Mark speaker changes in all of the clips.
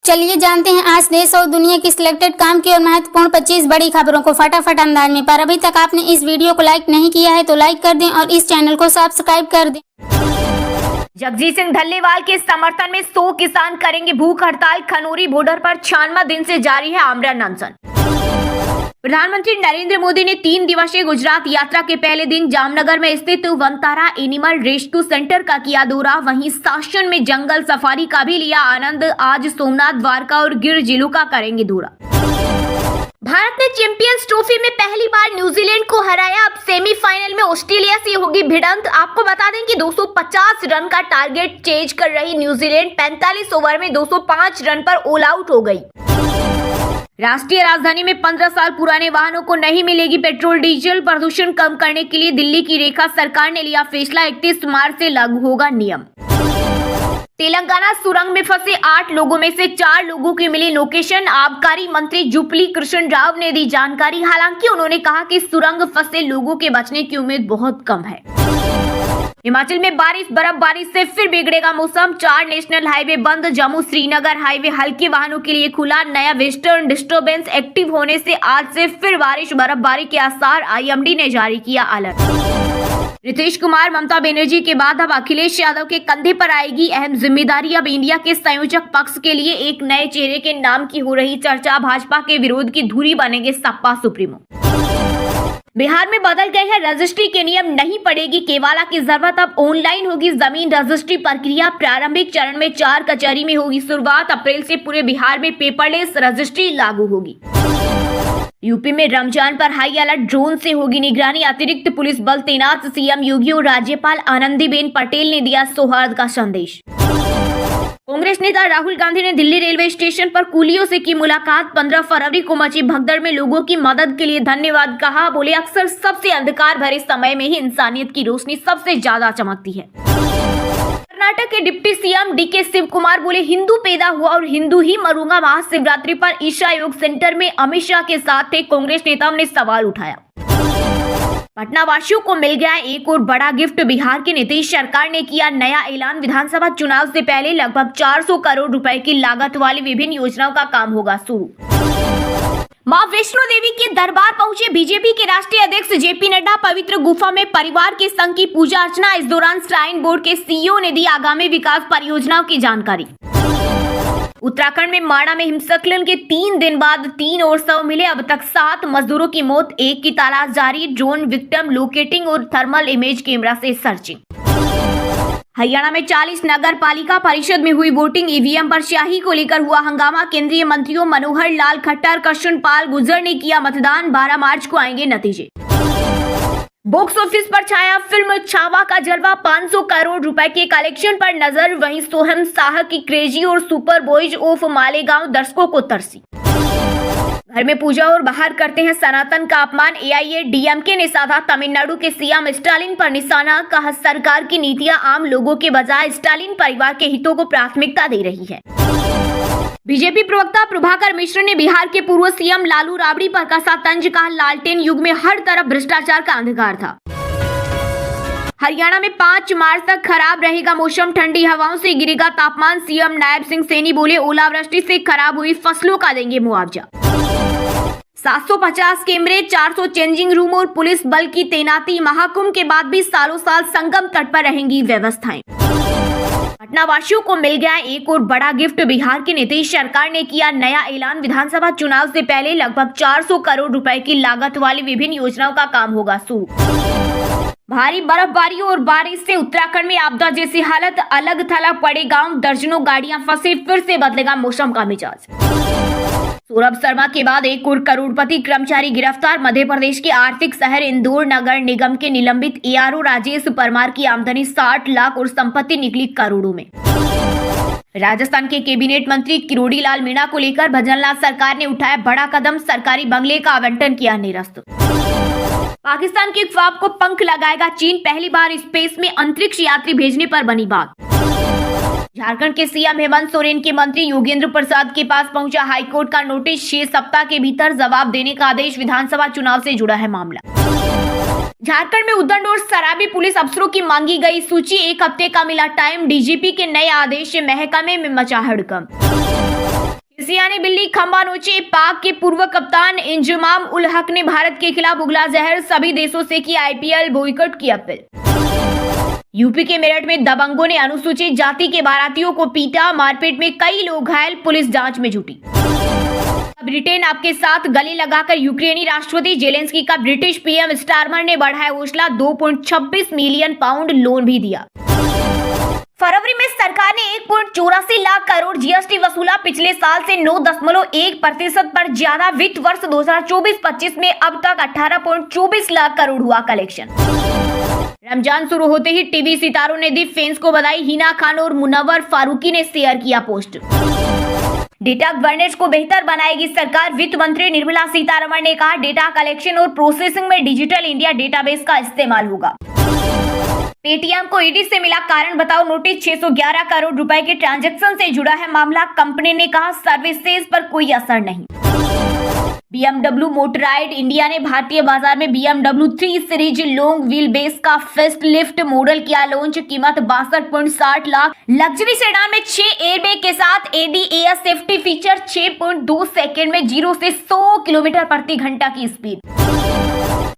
Speaker 1: चलिए जानते हैं आज देश और दुनिया की सिलेक्टेड काम की और महत्वपूर्ण 25 बड़ी खबरों को फटाफट अंदाज में। पर अभी तक आपने इस वीडियो को लाइक नहीं किया है तो लाइक कर दें और इस चैनल को सब्सक्राइब कर दें।
Speaker 2: जगजीत सिंह ढल्लेवाल के समर्थन में 100 किसान करेंगे भूख हड़ताल। खनौरी बॉर्डर पर 96 दिन से जारी है आमरण अनशन। प्रधानमंत्री नरेंद्र मोदी ने 3 दिवसीय गुजरात यात्रा के पहले दिन जामनगर में स्थित वनतारा एनिमल रेस्क्यू सेंटर का किया दौरा। वहीं शासन में जंगल सफारी का भी लिया आनंद। आज सोमनाथ, द्वारका और गिर जिलों का करेंगे दौरा। भारत ने चैंपियंस ट्रॉफी में पहली बार न्यूजीलैंड को हराया। अब सेमीफाइनल में ऑस्ट्रेलिया से होगी भिड़ंत। आपको बता दें कि 250 रन का टारगेट चेज कर रही न्यूजीलैंड 45 ओवर में 205 रन पर ऑल आउट हो गई। राष्ट्रीय राजधानी में 15 साल पुराने वाहनों को नहीं मिलेगी पेट्रोल डीजल। प्रदूषण कम करने के लिए दिल्ली की रेखा सरकार ने लिया फैसला। 31 मार्च से लागू होगा नियम। तेलंगाना सुरंग में फंसे 8 लोगों में से 4 लोगों की मिली लोकेशन। आबकारी मंत्री जुपली कृष्ण राव ने दी जानकारी। हालांकि उन्होंने कहा कि सुरंग फंसे लोगों के बचने की उम्मीद बहुत कम है। हिमाचल में बर्फबारी से फिर बिगड़ेगा मौसम। 4 नेशनल हाईवे बंद। जम्मू श्रीनगर हाईवे हल्के वाहनों के लिए खुला। नया वेस्टर्न डिस्टर्बेंस एक्टिव होने से आज से फिर बर्फबारी के आसार। आईएमडी ने जारी किया अलर्ट। नीतीश कुमार, ममता बनर्जी के बाद अब अखिलेश यादव के कंधे पर आएगी अहम जिम्मेदारी। अब इंडिया के संयोजक पक्ष के लिए एक नए चेहरे के नाम की हो रही चर्चा। भाजपा के विरोध की धुरी बनेंगे सपा सुप्रीमो। बिहार में बदल गए हैं रजिस्ट्री के नियम। नहीं पड़ेगी केवाला की जरूरत। अब ऑनलाइन होगी जमीन रजिस्ट्री प्रक्रिया। प्रारंभिक चरण में 4 कचहरी में होगी शुरुआत। अप्रैल से पूरे बिहार में पेपरलेस रजिस्ट्री लागू होगी। यूपी में रमजान पर हाई अलर्ट। ड्रोन से होगी निगरानी। अतिरिक्त पुलिस बल तैनात। सीएम योगी और राज्यपाल आनंदीबेन पटेल ने दिया सौहार्द का संदेश। कांग्रेस नेता राहुल गांधी ने दिल्ली रेलवे स्टेशन पर कुलियों से की मुलाकात। 15 फरवरी को मची भगदड़ में लोगों की मदद के लिए धन्यवाद कहा। बोले अक्सर सबसे अंधकार भरे समय में ही इंसानियत की रोशनी सबसे ज्यादा चमकती है। कर्नाटक के deputy CM DK Shiv Kumar बोले हिंदू पैदा हुआ और हिंदू ही मरूंगा। महाशिवरात्रि पर ईशा योग सेंटर में अमित शाह के साथ थे। कांग्रेस नेताओं ने सवाल उठाया। पटना वासियों को मिल गया एक और बड़ा गिफ्ट। बिहार की नीतीश सरकार ने किया नया ऐलान। विधानसभा चुनाव से पहले लगभग 400 करोड़ रुपए की लागत वाली विभिन्न योजनाओं का काम होगा शुरू। मां वैष्णो देवी के दरबार पहुंचे बीजेपी के राष्ट्रीय अध्यक्ष जेपी नड्डा। पवित्र गुफा में परिवार के संग की पूजा अर्चना। इस दौरान श्राइन बोर्ड के सीईओ ने दी आगामी विकास परियोजनाओं की जानकारी। उत्तराखंड में माणा में हिमस्खलन के 3 दिन बाद 3 और शव मिले। अब तक 7 मजदूरों की मौत। 1 की तलाश जारी। ड्रोन विक्टिम लोकेटिंग और थर्मल इमेज कैमरा से सर्चिंग। हरियाणा में 40 नगर पालिका परिषद में हुई वोटिंग। ईवीएम पर स्याही को लेकर हुआ हंगामा। केंद्रीय मंत्रियों मनोहर लाल खट्टर, कृष्ण पाल गुर्जर ने किया मतदान। 12 मार्च को आएंगे नतीजे। बॉक्स ऑफिस पर छाया फिल्म छावा का जलवा। 500 करोड़ रुपए के कलेक्शन पर नजर। वहीं सोहम शाह की क्रेजी और सुपर बॉयज ऑफ मालेगांव दर्शकों को तरसी। घर में पूजा और बाहर करते हैं सनातन का अपमान। एआईएडीएमके ने साधा तमिलनाडु के सीएम स्टालिन पर निशाना। कहा सरकार की नीतियां आम लोगों के बजाय स्टालिन परिवार के हितों को प्राथमिकता दे रही है। बीजेपी प्रवक्ता प्रभाकर मिश्र ने बिहार के पूर्व सीएम लालू राबड़ी पर कसा तंज। कहा लालटेन युग में हर तरफ भ्रष्टाचार का अंधकार था। हरियाणा में 5 मार्च तक खराब रहेगा मौसम। ठंडी हवाओं से गिरेगा तापमान। सीएम नायब सिंह सैनी बोले ओलावृष्टि से खराब हुई फसलों का देंगे मुआवजा। 750 कैमरे, 400 चेंजिंग रूम और पुलिस बल की तैनाती। महाकुंभ के बाद भी सालों साल संगम तट पर रहेंगी व्यवस्थाएं। पटना वासियों को मिल गया एक और बड़ा गिफ्ट। बिहार की नीतीश सरकार ने किया नया ऐलान। विधानसभा चुनाव से पहले लगभग 400 करोड़ रुपए की लागत वाली विभिन्न योजनाओं का काम होगा शुरू। भारी बर्फबारी और बारिश से उत्तराखंड में आपदा जैसी हालत। अलग थलग पड़े गांव। दर्जनों गाड़ियां फंसे। फिर से बदलेगा मौसम का मिजाज। सौरभ शर्मा के बाद एक और करोड़पति कर्मचारी गिरफ्तार। मध्य प्रदेश के आर्थिक शहर इंदौर नगर निगम के निलंबित एआरओ राजेश परमार की आमदनी 60 लाख और संपत्ति निकली करोड़ों में। राजस्थान के कैबिनेट मंत्री किरोड़ी लाल मीणा को लेकर भजनलाल सरकार ने उठाया बड़ा कदम। सरकारी बंगले का आवंटन किया निरस्त। पाकिस्तान के ख्वाब को पंख लगाएगा चीन। पहली बार स्पेस में अंतरिक्ष यात्री भेजने पर बनी बात। झारखंड के सीएम हेमंत सोरेन के मंत्री योगेंद्र प्रसाद के पास पहुंचा हाईकोर्ट का नोटिस। 6 सप्ताह के भीतर जवाब देने का आदेश। विधानसभा चुनाव से जुड़ा है मामला। झारखंड में उद्दंड और शराबी पुलिस अफसरों की मांगी गई सूची। 1 हफ्ते का मिला टाइम। डीजीपी के नए आदेश से महकमे में मचा हड़कंप। किसियानी बिल्ली खंबा नोचे, पाक के पूर्व कप्तान इंजमाम उल हक ने भारत के खिलाफ उगला जहर, सभी देशों से की आईपीएल बॉयकॉट की अपील। यूपी के मेरठ में दबंगों ने अनुसूचित जाति के बारातियों को पीटा, मारपीट में कई लोग घायल, पुलिस जांच में जुटी। ब्रिटेन आपके साथ गले लगाकर यूक्रेनी राष्ट्रपति जेलेंस्की का ब्रिटिश पीएम स्टारमर ने बढ़ाया हौसला, 2.26 मिलियन पाउंड लोन भी दिया। फरवरी में सरकार ने 1.84 लाख करोड़ जीएसटी वसूला, पिछले साल से 9.1% पर ज्यादा। वित्त वर्ष 2024-25 में अब तक 18.24 लाख करोड़ हुआ कलेक्शन। रमजान शुरू होते ही टीवी सितारों ने दी फैंस को बधाई, हिना खान और मुनव्वर फारूकी ने शेयर किया पोस्ट। डेटा गवर्नेंस को बेहतर बनाएगी सरकार, वित्त मंत्री निर्मला सीतारमण ने कहा, डेटा कलेक्शन और प्रोसेसिंग में डिजिटल इंडिया डेटाबेस का इस्तेमाल होगा। पेटीएम को ईडी से मिला कारण बताओ नोटिस, 611 करोड़ रुपए के ट्रांजैक्शन से जुड़ा है मामला, कंपनी ने कहा सर्विसेज पर कोई असर नहीं। BMW मोटराइड इंडिया ने भारतीय बाजार में BMW 3 series long wheel base का फेस्ट लिफ्ट मॉडल किया लॉन्च, कीमत 62.60 लाख। लग्जरी सेडान में 6 एयरबैग के साथ ADAS सेफ्टी फीचर, 6.2 सेकंड में 0 से 100 किलोमीटर प्रति घंटा की स्पीड।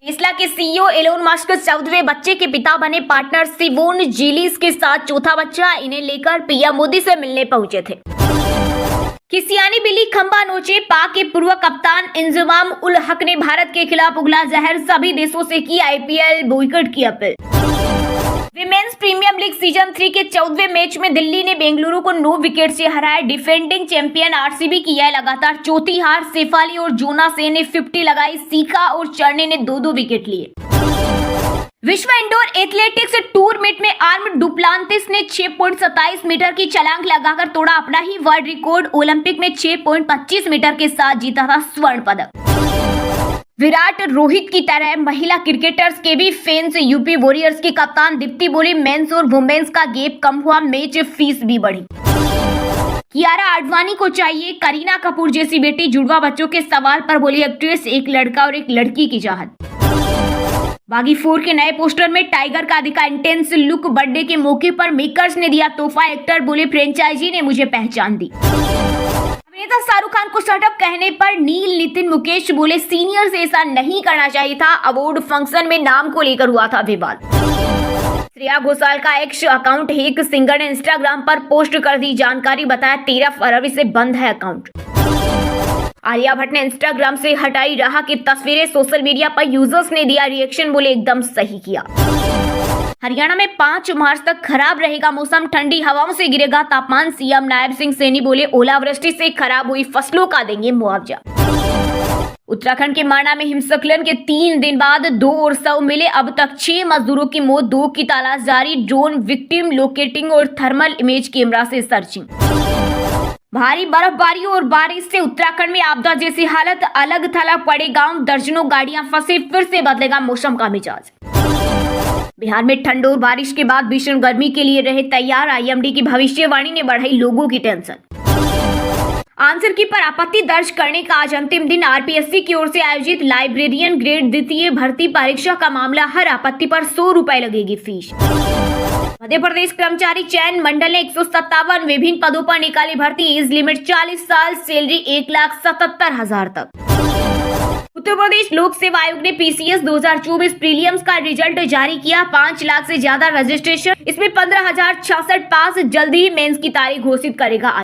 Speaker 2: टेस्ला के सीईओ एलोन मस्क 14वें बच्चे के पिता बने, पार्टनर सिमोन जिलीस के साथ चौथा बच्चा, इन्हें लेकर पीएम मोदी से मिलने पहुंचे थे। किसियानी बिल्ली खंबा नोचे, पाक के पूर्व कप्तान इंजमाम उल हक ने भारत के खिलाफ उगला जहर, सभी देशों से की आईपीएल बॉयकॉट की अपील। विमेंस प्रीमियर लीग सीजन 3 के 14वें मैच में दिल्ली ने बेंगलुरु को 9 विकेट से हराया, डिफेंडिंग चैंपियन आरसीबी की यह लगातार चौथी हार। शेफाली और जोनास ने 50 लगाई, सीखा और चर्ने ने 2-2 विकेट लिए। विश्व इंडोर एथलेटिक्स टूर्नामेंट में आर्म डुप्लांटिस ने 6.27 मीटर की छलांग लगाकर तोड़ा अपना ही वर्ल्ड रिकॉर्ड, ओलंपिक में 6.25 मीटर के साथ जीता था स्वर्ण पदक। विराट रोहित की तरह महिला क्रिकेटर्स के भी फैंस, यूपी वॉरियर्स की कप्तान दीप्ति बोली, मेंस और वुमेन्स का गैप कम हुआ, मैच फीस भी बढ़ी। कियारा आडवाणी को चाहिए करीना कपूर जैसी बेटी, जुड़वा बच्चों के सवाल पर बोली एक्ट्रेस, एक लड़का और एक लड़की की चाहत। बागी 4 के नए पोस्टर में टाइगर का दिखा इंटेंस लुक, बर्थडे के मौके पर मेकर्स ने दिया तोहफा, एक्टर बोले फ्रेंचाइजी ने मुझे पहचान दी। अभिनेता शाहरुख खान को स्टार्टअप कहने पर नील नितिन मुकेश बोले सीनियर से ऐसा नहीं करना चाहिए था, अवार्ड फंक्शन में नाम को लेकर हुआ था विवाद। श्रेया घोषाल का एक्स अकाउंट हैक, सिंगर ने इंस्टाग्राम पर पोस्ट कर दी जानकारी, बताया 13 फरवरी से बंद है अकाउंट। आलिया भट्ट ने इंस्टाग्राम से हटाई राह की तस्वीरें, सोशल मीडिया पर यूजर्स ने दिया रिएक्शन, बोले एकदम सही किया। हरियाणा में 5 मार्च तक खराब रहेगा मौसम, ठंडी हवाओं से गिरेगा तापमान, सीएम नायब सिंह सैनी बोले ओलावृष्टि से खराब हुई फसलों का देंगे मुआवजा। उत्तराखंड के माणा में हिमस्खलन के 3 दिन बाद 2 और शव मिले, अब तक 6 मजदूरों की मौत, 2 की तलाश जारी, ड्रोन विक्टिम लोकेटिंग और थर्मल इमेज कैमरा से सर्चिंग। भारी बर्फबारी और बारिश से उत्तराखंड में आपदा जैसी हालत, अलग थलग पड़े गांव, दर्जनों गाड़ियां फंसे, फिर से बदलेगा मौसम का मिजाज। बिहार में ठंड और बारिश के बाद भीषण गर्मी के लिए रहे तैयार, आईएमडी की भविष्यवाणी ने बढ़ाई लोगों की टेंशन। आंसर की पर आपत्ति दर्ज करने का आज अंतिम दिन, आरपीएससी की ओर से आयोजित लाइब्रेरियन ग्रेड द्वितीय भर्ती परीक्षा का मामला, हर आपत्ति पर 100 रुपए लगेगी फीस। मध्य प्रदेश कर्मचारी चयन मंडल ने 157 विभिन्न पदों पर निकाली भर्ती, एज लिमिट 40 साल, सैलरी 1,77,000 तक। उत्तर प्रदेश लोक सेवा आयोग ने पीसीएस 2024 प्रीलियम्स का रिजल्ट जारी किया, 5 लाख से ज्यादा रजिस्ट्रेशन, इसमें 15,066 पास, जल्द ही मेंस की तारीख घोषित करेगा।